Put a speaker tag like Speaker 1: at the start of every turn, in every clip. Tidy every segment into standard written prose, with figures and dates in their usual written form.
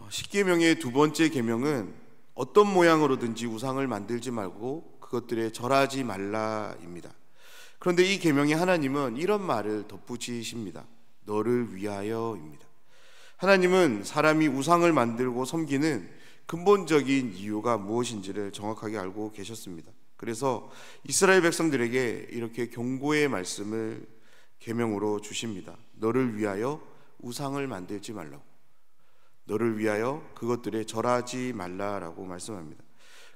Speaker 1: 십계명의 두 번째 계명은 어떤 모양으로든지 우상을 만들지 말고 그것들에 절하지 말라입니다. 그런데 이 계명에 하나님은 이런 말을 덧붙이십니다. 너를 위하여입니다. 하나님은 사람이 우상을 만들고 섬기는 근본적인 이유가 무엇인지를 정확하게 알고 계셨습니다. 그래서 이스라엘 백성들에게 이렇게 경고의 말씀을 계명으로 주십니다. 너를 위하여 우상을 만들지 말라고, 너를 위하여 그것들에 절하지 말라라고 말씀합니다.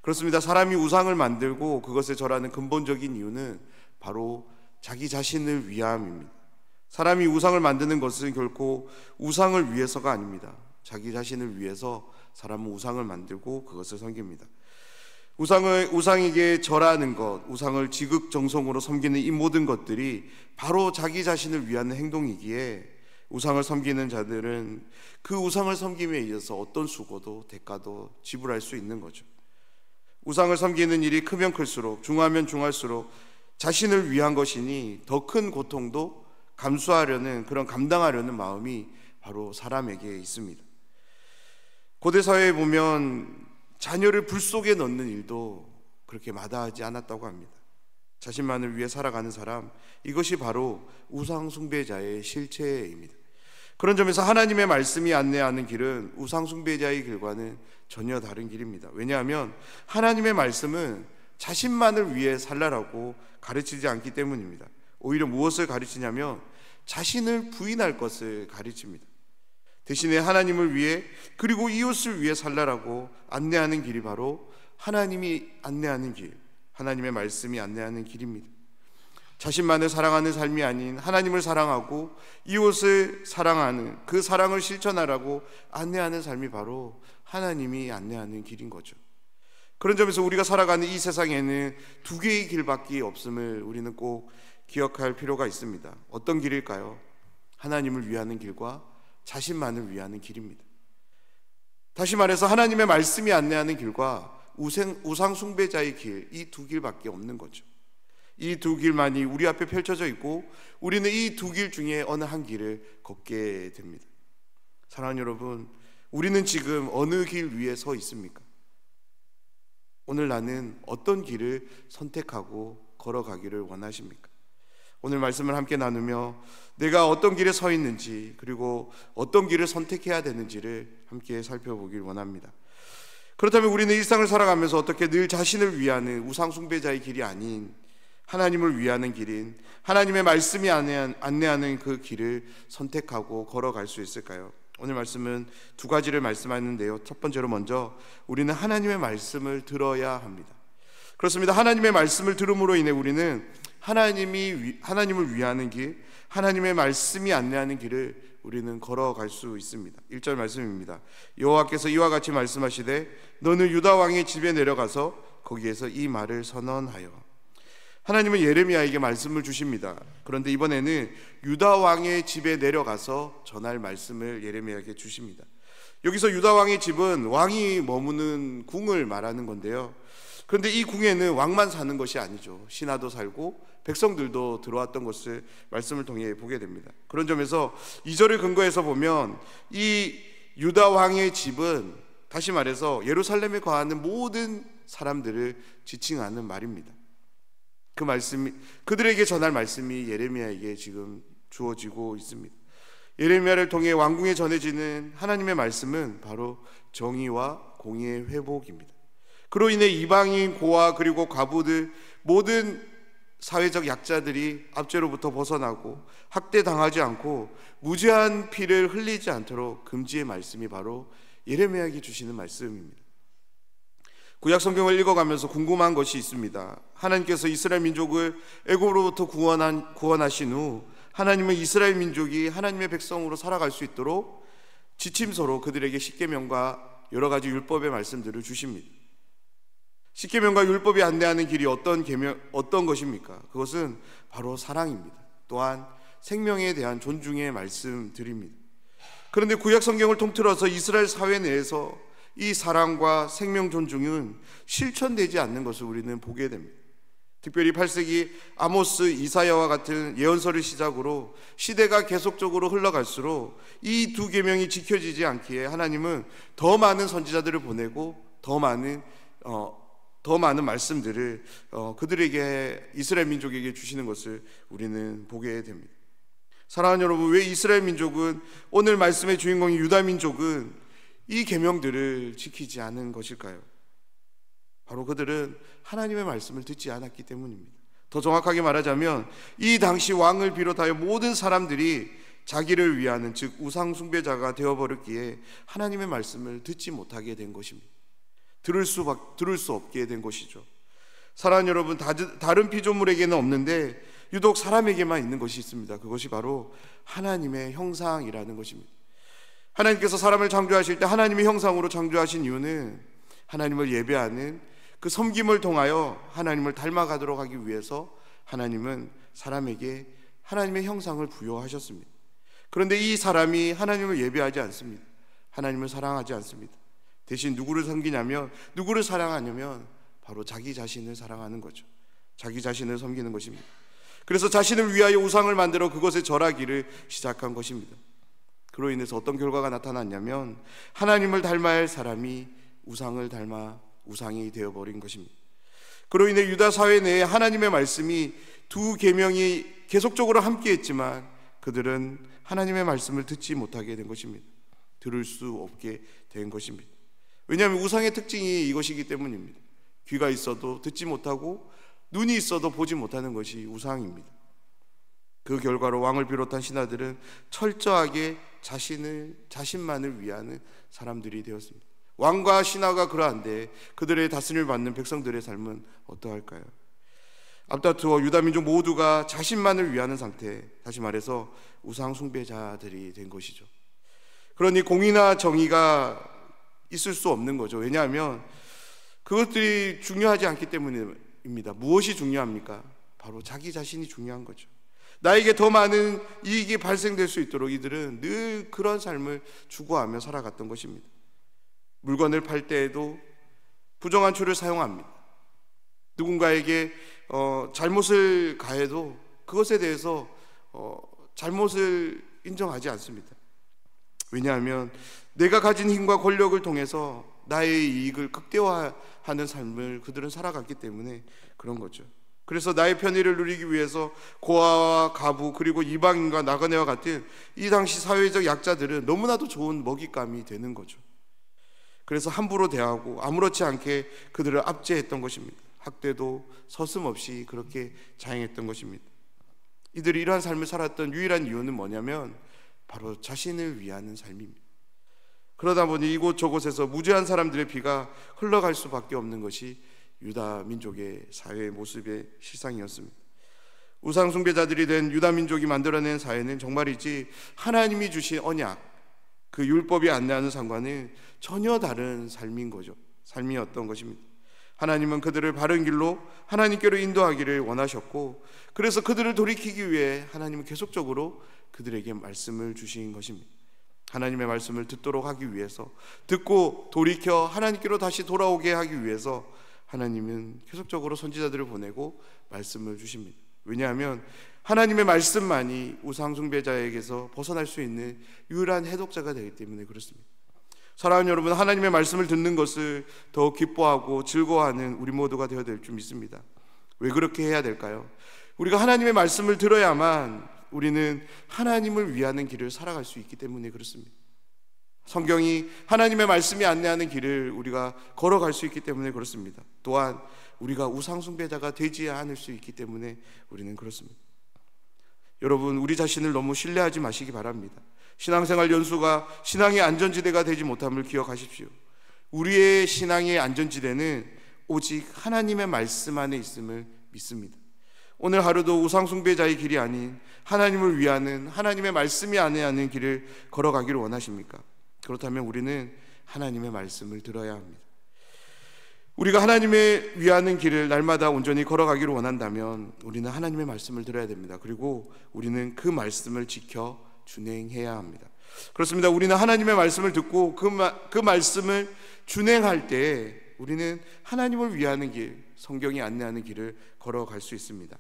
Speaker 1: 그렇습니다. 사람이 우상을 만들고 그것에 절하는 근본적인 이유는 바로 자기 자신을 위함입니다. 사람이 우상을 만드는 것은 결코 우상을 위해서가 아닙니다. 자기 자신을 위해서 사람은 우상을 만들고 그것을 섬깁니다. 우상에게 절하는 것, 우상을 지극정성으로 섬기는 이 모든 것들이 바로 자기 자신을 위한 행동이기에 우상을 섬기는 자들은 그 우상을 섬김에 있어서 어떤 수고도 대가도 지불할 수 있는 거죠. 우상을 섬기는 일이 크면 클수록, 중하면 중할수록 자신을 위한 것이니 더 큰 고통도 감수하려는, 그런 감당하려는 마음이 바로 사람에게 있습니다. 고대 사회에 보면 자녀를 불 속에 넣는 일도 그렇게 마다하지 않았다고 합니다. 자신만을 위해 살아가는 사람, 이것이 바로 우상 숭배자의 실체입니다. 그런 점에서 하나님의 말씀이 안내하는 길은 우상 숭배자의 길과는 전혀 다른 길입니다. 왜냐하면 하나님의 말씀은 자신만을 위해 살라라고 가르치지 않기 때문입니다. 오히려 무엇을 가르치냐면 자신을 부인할 것을 가르칩니다. 대신에 하나님을 위해, 그리고 이웃을 위해 살라라고 안내하는 길이 바로 하나님이 안내하는 길, 하나님의 말씀이 안내하는 길입니다. 자신만을 사랑하는 삶이 아닌 하나님을 사랑하고 이웃을 사랑하는, 그 사랑을 실천하라고 안내하는 삶이 바로 하나님이 안내하는 길인 거죠. 그런 점에서 우리가 살아가는 이 세상에는 두 개의 길밖에 없음을 우리는 꼭 기억할 필요가 있습니다. 어떤 길일까요? 하나님을 위하는 길과 자신만을 위하는 길입니다. 다시 말해서 하나님의 말씀이 안내하는 길과 우상 숭배자의 길, 이 두 길밖에 없는 거죠. 이 두 길만이 우리 앞에 펼쳐져 있고 우리는 이 두 길 중에 어느 한 길을 걷게 됩니다. 사랑하는 여러분, 우리는 지금 어느 길 위에 서 있습니까? 오늘 나는 어떤 길을 선택하고 걸어가기를 원하십니까? 오늘 말씀을 함께 나누며 내가 어떤 길에 서 있는지, 그리고 어떤 길을 선택해야 되는지를 함께 살펴보길 원합니다. 그렇다면 우리는 일상을 살아가면서 어떻게 늘 자신을 위하는 우상 숭배자의 길이 아닌 하나님을 위하는 길인 하나님의 말씀이 안내하는 그 길을 선택하고 걸어갈 수 있을까요? 오늘 말씀은 두 가지를 말씀하는데요. 첫 번째로 먼저 우리는 하나님의 말씀을 들어야 합니다. 그렇습니다. 하나님의 말씀을 들음으로 인해 우리는 하나님을 위하는 길, 하나님의 말씀이 안내하는 길을 우리는 걸어갈 수 있습니다. 1절 말씀입니다. 여호와께서 이와 같이 말씀하시되 너는 유다 왕의 집에 내려가서 거기에서 이 말을 선언하여. 하나님은 예레미야에게 말씀을 주십니다. 그런데 이번에는 유다 왕의 집에 내려가서 전할 말씀을 예레미야에게 주십니다. 여기서 유다 왕의 집은 왕이 머무는 궁을 말하는 건데요. 그런데 이 궁에는 왕만 사는 것이 아니죠. 신하도 살고 백성들도 들어왔던 것을 말씀을 통해 보게 됩니다. 그런 점에서 2절을 근거해서 보면 이 유다 왕의 집은 다시 말해서 예루살렘에 거하는 모든 사람들을 지칭하는 말입니다. 그 말씀이, 그들에게 전할 말씀이 예레미야에게 지금 주어지고 있습니다. 예레미야를 통해 왕궁에 전해지는 하나님의 말씀은 바로 정의와 공의의 회복입니다. 그로 인해 이방인, 고아, 그리고 과부들, 모든 사회적 약자들이 압제로부터 벗어나고 학대당하지 않고 무죄한 피를 흘리지 않도록 금지의 말씀이 바로 예레미야에게 주시는 말씀입니다. 구약 성경을 읽어가면서 궁금한 것이 있습니다. 하나님께서 이스라엘 민족을 애굽으로부터 구원하신 후 하나님은 이스라엘 민족이 하나님의 백성으로 살아갈 수 있도록 지침서로 그들에게 십계명과 여러 가지 율법의 말씀들을 주십니다. 십계명과 율법이 안내하는 길이 어떤 것입니까? 그것은 바로 사랑입니다. 또한 생명에 대한 존중의 말씀들입니다. 그런데 구약 성경을 통틀어서 이스라엘 사회 내에서 이 사랑과 생명 존중은 실천되지 않는 것을 우리는 보게 됩니다. 특별히 8세기 아모스, 이사야와 같은 예언서를 시작으로 시대가 계속적으로 흘러갈수록 이 두 계명이 지켜지지 않기에 하나님은 더 많은 선지자들을 보내고 더 많은 말씀들을 그들에게, 이스라엘 민족에게 주시는 것을 우리는 보게 됩니다. 사랑하는 여러분, 왜 이스라엘 민족은, 오늘 말씀의 주인공인 유다 민족은 이 계명들을 지키지 않은 것일까요? 바로 그들은 하나님의 말씀을 듣지 않았기 때문입니다. 더 정확하게 말하자면 이 당시 왕을 비롯하여 모든 사람들이 자기를 위하는, 즉 우상 숭배자가 되어버렸기에 하나님의 말씀을 듣지 못하게 된 것입니다. 들을 수 없게 된 것이죠. 사랑하는 여러분, 다른 피조물에게는 없는데 유독 사람에게만 있는 것이 있습니다. 그것이 바로 하나님의 형상이라는 것입니다. 하나님께서 사람을 창조하실 때 하나님의 형상으로 창조하신 이유는 하나님을 예배하는 그 섬김을 통하여 하나님을 닮아가도록 하기 위해서 하나님은 사람에게 하나님의 형상을 부여하셨습니다. 그런데 이 사람이 하나님을 예배하지 않습니다. 하나님을 사랑하지 않습니다. 대신 누구를 섬기냐면, 누구를 사랑하냐면 바로 자기 자신을 사랑하는 거죠. 자기 자신을 섬기는 것입니다. 그래서 자신을 위하여 우상을 만들어 그것에 절하기를 시작한 것입니다. 그로 인해서 어떤 결과가 나타났냐면 하나님을 닮아야 할 사람이 우상을 닮아 우상이 되어버린 것입니다. 그로 인해 유다 사회 내에 하나님의 말씀이, 두 계명이 계속적으로 함께했지만 그들은 하나님의 말씀을 듣지 못하게 된 것입니다. 들을 수 없게 된 것입니다. 왜냐하면 우상의 특징이 이것이기 때문입니다. 귀가 있어도 듣지 못하고 눈이 있어도 보지 못하는 것이 우상입니다. 그 결과로 왕을 비롯한 신하들은 철저하게 자신만을 위하는 사람들이 되었습니다. 왕과 신하가 그러한데 그들의 다스림을 받는 백성들의 삶은 어떠할까요? 앞다투어 유다 민족 모두가 자신만을 위하는 상태, 다시 말해서 우상 숭배자들이 된 것이죠. 그러니 공의나 정의가 있을 수 없는 거죠. 왜냐하면 그것들이 중요하지 않기 때문입니다. 무엇이 중요합니까? 바로 자기 자신이 중요한 거죠. 나에게 더 많은 이익이 발생될 수 있도록 이들은 늘 그런 삶을 추구하며 살아갔던 것입니다. 물건을 팔 때에도 부정한 추를 사용합니다. 누군가에게 잘못을 가해도 그것에 대해서 잘못을 인정하지 않습니다. 왜냐하면 내가 가진 힘과 권력을 통해서 나의 이익을 극대화하는 삶을 그들은 살아갔기 때문에 그런 거죠. 그래서 나의 편의를 누리기 위해서 고아와 가부, 그리고 이방인과 나그네와 같은 이 당시 사회적 약자들은 너무나도 좋은 먹잇감이 되는 거죠. 그래서 함부로 대하고 아무렇지 않게 그들을 압제했던 것입니다. 학대도 서슴없이 그렇게 자행했던 것입니다. 이들이 이러한 삶을 살았던 유일한 이유는 뭐냐면 바로 자신을 위하는 삶입니다. 그러다 보니 이곳저곳에서 무죄한 사람들의 피가 흘러갈 수밖에 없는 것이 유다 민족의 사회의 모습의 실상이었습니다. 우상 숭배자들이 된 유다 민족이 만들어낸 사회는 정말이지 하나님이 주신 언약, 그 율법이 안내하는 삶과는 전혀 다른 삶인 거죠. 삶이었던 것입니다. 하나님은 그들을 바른 길로 하나님께로 인도하기를 원하셨고, 그래서 그들을 돌이키기 위해 하나님은 계속적으로 그들에게 말씀을 주신 것입니다. 하나님의 말씀을 듣도록 하기 위해서, 듣고 돌이켜 하나님께로 다시 돌아오게 하기 위해서 하나님은 계속적으로 선지자들을 보내고 말씀을 주십니다. 왜냐하면 하나님의 말씀만이 우상 숭배자에게서 벗어날 수 있는 유일한 해독자가 되기 때문에 그렇습니다. 사랑하는 여러분, 하나님의 말씀을 듣는 것을 더 기뻐하고 즐거워하는 우리 모두가 되어야 될 줄 믿습니다. 왜 그렇게 해야 될까요? 우리가 하나님의 말씀을 들어야만 우리는 하나님을 위하는 길을 살아갈 수 있기 때문에 그렇습니다. 성경이 하나님의 말씀이 안내하는 길을 우리가 걸어갈 수 있기 때문에 그렇습니다. 또한 우리가 우상 숭배자가 되지 않을 수 있기 때문에 우리는 그렇습니다. 여러분, 우리 자신을 너무 신뢰하지 마시기 바랍니다. 신앙생활 연수가 신앙의 안전지대가 되지 못함을 기억하십시오. 우리의 신앙의 안전지대는 오직 하나님의 말씀 안에 있음을 믿습니다. 오늘 하루도 우상 숭배자의 길이 아닌 하나님을 위하는 하나님의 말씀이 안내하는 길을 걸어가기를 원하십니까? 그렇다면 우리는 하나님의 말씀을 들어야 합니다. 우리가 하나님의 위하는 길을 날마다 온전히 걸어가기를 원한다면 우리는 하나님의 말씀을 들어야 됩니다. 그리고 우리는 그 말씀을 지켜 준행해야 합니다. 그렇습니다. 우리는 하나님의 말씀을 듣고 그 말씀을 준행할 때 우리는 하나님을 위하는 길, 성경이 안내하는 길을 걸어갈 수 있습니다.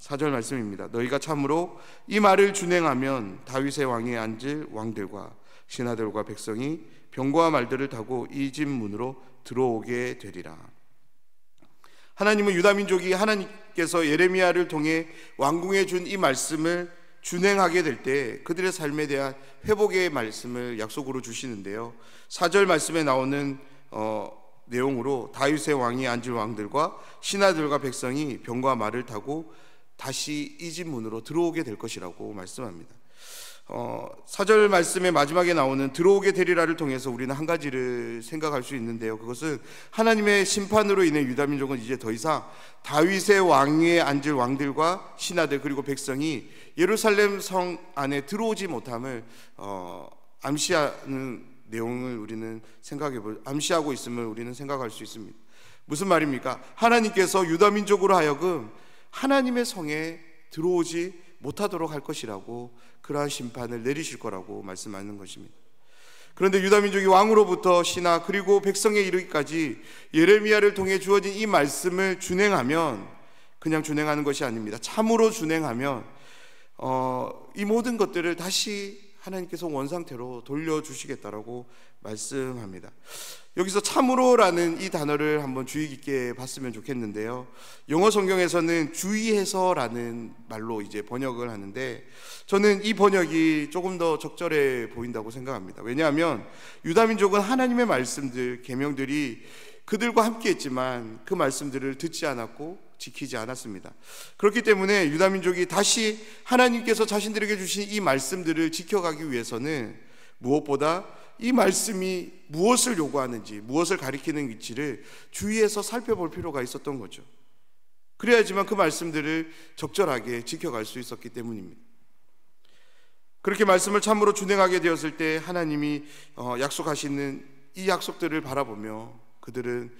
Speaker 1: 4절 말씀입니다. 너희가 참으로 이 말을 준행하면 다윗의 왕에 앉을 왕들과 신하들과 백성이 병거와 말들을 타고 이 집 문으로 들어오게 되리라. 하나님은 유다 민족이 하나님께서 예레미야를 통해 왕궁에 준 이 말씀을 준행하게 될 때 그들의 삶에 대한 회복의 말씀을 약속으로 주시는데요, 4절 말씀에 나오는 내용으로 다윗의 왕이 앉을 왕들과 신하들과 백성이 병과 말을 타고 다시 이 집 문으로 들어오게 될 것이라고 말씀합니다. 4절 말씀의 마지막에 나오는 들어오게 되리라를 통해서 우리는 한 가지를 생각할 수 있는데요, 그것은 하나님의 심판으로 인해 유다 민족은 이제 더 이상 다윗의 왕위에 앉을 왕들과 신하들 그리고 백성이 예루살렘 성 안에 들어오지 못함을 암시하는 내용을 우리는 암시하고 있음을 우리는 생각할 수 있습니다. 무슨 말입니까? 하나님께서 유다 민족으로 하여금 하나님의 성에 들어오지 못하도록 할 것이라고, 그러한 심판을 내리실 거라고 말씀하는 것입니다. 그런데 유다 민족이 왕으로부터 신하 그리고 백성에 이르기까지 예레미야를 통해 주어진 이 말씀을 준행하면, 그냥 준행하는 것이 아닙니다. 참으로 준행하면 이 모든 것들을 다시 하나님께서 원상태로 돌려주시겠다라고 말씀합니다. 여기서 참으로라는 이 단어를 한번 주의 깊게 봤으면 좋겠는데요, 영어 성경에서는 주의해서라는 말로 이제 번역을 하는데 저는 이 번역이 조금 더 적절해 보인다고 생각합니다. 왜냐하면 유다 민족은 하나님의 말씀들, 계명들이 그들과 함께 했지만 그 말씀들을 듣지 않았고 지키지 않았습니다. 그렇기 때문에 유다 민족이 다시 하나님께서 자신들에게 주신 이 말씀들을 지켜가기 위해서는 무엇보다 이 말씀이 무엇을 요구하는지, 무엇을 가리키는 위치를 주의해서 살펴볼 필요가 있었던 거죠. 그래야지만 그 말씀들을 적절하게 지켜갈 수 있었기 때문입니다. 그렇게 말씀을 참으로 준행하게 되었을 때 하나님이 약속하시는 이 약속들을 바라보며 그들은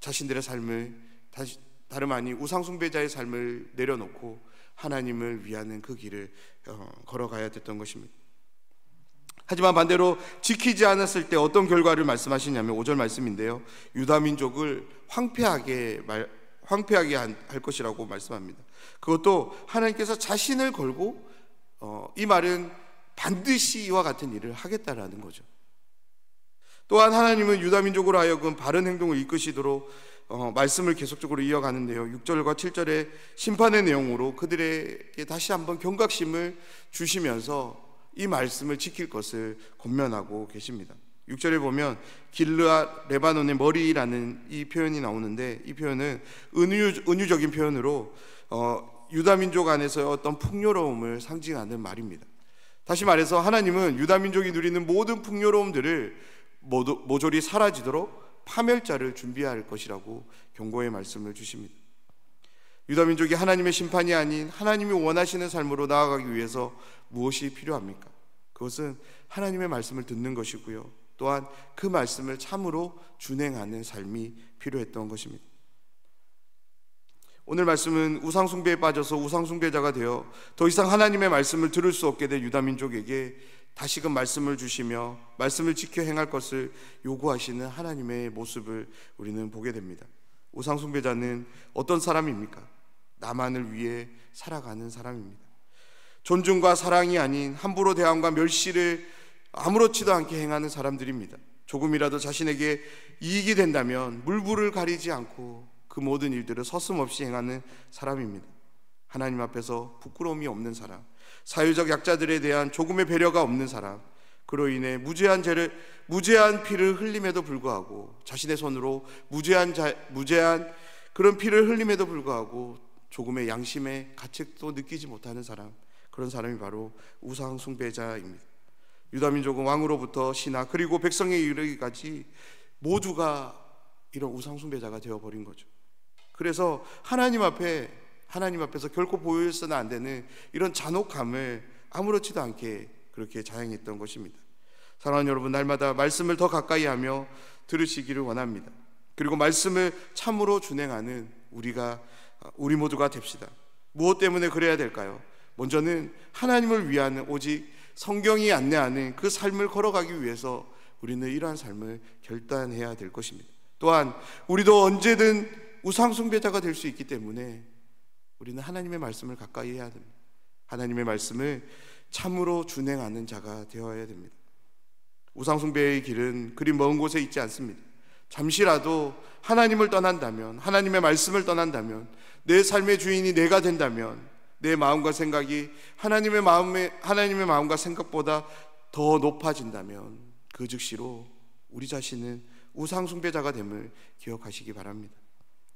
Speaker 1: 자신들의 삶을 다름 아닌 우상숭배자의 삶을 내려놓고 하나님을 위하는 그 길을 걸어가야 됐던 것입니다. 하지만 반대로 지키지 않았을 때 어떤 결과를 말씀하시냐면 5절 말씀인데요, 유다 민족을 황폐하게 할 것이라고 말씀합니다. 그것도 하나님께서 자신을 걸고 이 말은 반드시 이와 같은 일을 하겠다라는 거죠. 또한 하나님은 유다 민족으로 하여금 바른 행동을 이끄시도록 말씀을 계속적으로 이어가는데요, 6절과 7절의 심판의 내용으로 그들에게 다시 한번 경각심을 주시면서 이 말씀을 지킬 것을 권면하고 계십니다. 6절에 보면 길르앗 레바논의 머리라는 이 표현이 나오는데, 이 표현은 은유적인 표현으로 유다 민족 안에서 어떤 풍요로움을 상징하는 말입니다. 다시 말해서 하나님은 유다 민족이 누리는 모든 풍요로움들을 모조리 사라지도록 파멸자를 준비할 것이라고 경고의 말씀을 주십니다. 유다 민족이 하나님의 심판이 아닌 하나님이 원하시는 삶으로 나아가기 위해서 무엇이 필요합니까? 그것은 하나님의 말씀을 듣는 것이고요, 또한 그 말씀을 참으로 준행하는 삶이 필요했던 것입니다. 오늘 말씀은 우상숭배에 빠져서 우상숭배자가 되어 더 이상 하나님의 말씀을 들을 수 없게 된 유다 민족에게 다시금 말씀을 주시며 말씀을 지켜 행할 것을 요구하시는 하나님의 모습을 우리는 보게 됩니다. 우상숭배자는 어떤 사람입니까? 나만을 위해 살아가는 사람입니다. 존중과 사랑이 아닌 함부로 대함과 멸시를 아무렇지도 않게 행하는 사람들입니다. 조금이라도 자신에게 이익이 된다면 물불을 가리지 않고 그 모든 일들을 서슴없이 행하는 사람입니다. 하나님 앞에서 부끄러움이 없는 사람, 사회적 약자들에 대한 조금의 배려가 없는 사람, 그로 인해 무죄한 피를 흘림에도 불구하고 자신의 손으로 무죄한 그런 피를 흘림에도 불구하고 조금의 양심의 가책도 느끼지 못하는 사람, 그런 사람이 바로 우상숭배자입니다. 유다민족은 왕으로부터 신하 그리고 백성에 이르기까지 모두가 이런 우상숭배자가 되어버린 거죠. 그래서 하나님 앞에서 결코 보여서는 안 되는 이런 잔혹함을 아무렇지도 않게 그렇게 자행했던 것입니다. 사랑하는 여러분, 날마다 말씀을 더 가까이 하며 들으시기를 원합니다. 그리고 말씀을 참으로 준행하는 우리 모두가 됩시다. 무엇 때문에 그래야 될까요? 먼저는 하나님을 위하는 오직 성경이 안내하는 그 삶을 걸어가기 위해서 우리는 이러한 삶을 결단해야 될 것입니다. 또한 우리도 언제든 우상 숭배자가 될 수 있기 때문에 우리는 하나님의 말씀을 가까이 해야 됩니다. 하나님의 말씀을 참으로 준행하는 자가 되어야 됩니다. 우상 숭배의 길은 그리 먼 곳에 있지 않습니다. 잠시라도 하나님을 떠난다면, 하나님의 말씀을 떠난다면, 내 삶의 주인이 내가 된다면, 내 마음과 생각이 하나님의 마음과 생각보다 더 높아진다면 그 즉시로 우리 자신은 우상 숭배자가 됨을 기억하시기 바랍니다.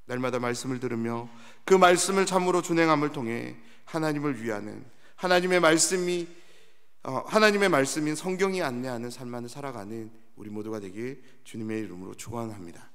Speaker 1: 날마다 말씀을 들으며 그 말씀을 참으로 준행함을 통해 하나님을 위하는 하나님의 말씀인 성경이 안내하는 삶만을 살아가는 우리 모두가 되길 주님의 이름으로 축원합니다.